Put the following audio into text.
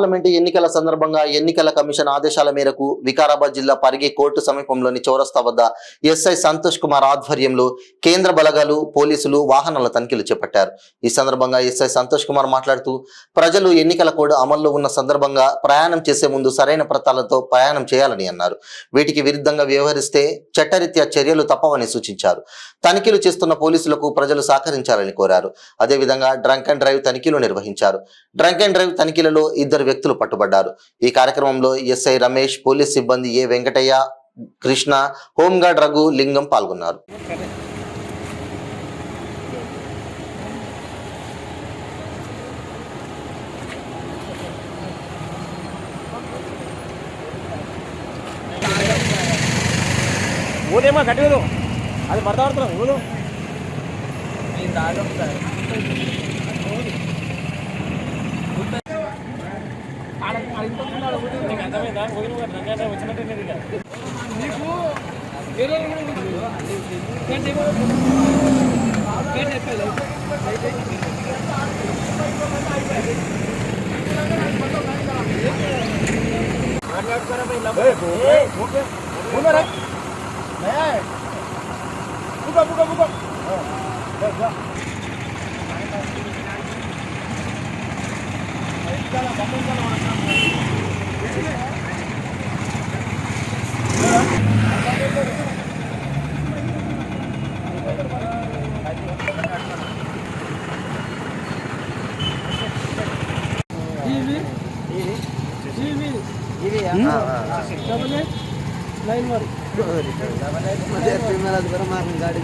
Parliament ఎన్నికల సందర్భంగా ఎన్నికల కమిషన్ ఆదేశాల మేరకు వికారాబాద్ జిల్లా పరిగి కోర్టు సమీపంలోని చౌరస్తా వద్ద ఎస్ఐ సంతోష్ కుమార్ ఆధ్వర్యంలో కేంద్ర బలగాలు పోలీసులు వాహనాల తనిఖీలు చేపట్టారు. ఈ సందర్భంగా ఎస్ఐ సంతోష్ కుమార్ మాట్లాడుతూ ప్రజలు ఎన్నికల కోడ్ అమల్లో ఉన్న సందర్భంగా ప్రయాణం చేసే ముందు సరైన పత్రాలతో ప్రయాణం చేయాలని అన్నారు. వీటికి విరుద్ధంగా వ్యవహరిస్తే చట్టరీత్యా చర్యలు తప్పవని సూచించారు. తనిఖీలు చేస్తున్న పోలీసులకు ప్రజలు సహకరించాలని కోరారు. అదేవిధంగా డ్రంక్ అండ్ డ్రైవ్ తనిఖీలు నిర్వహించారు. డ్రంక్ అండ్ డ్రైవ్ తనిఖీలలో 2 వ్యక్తులు పట్టుబడ్డారు. ఈ కార్యక్రమంలో ఎస్ఐ రమేష్, పోలీస్ సిబ్బంది ఏ వెంకటయ్య, కృష్ణ, హోంగార్డ్ రఘు, లింగం పాల్గొన్నారు. అది పడతాడుతున్నాం అర్థమైందా? వచ్చినట్టు गाड़ी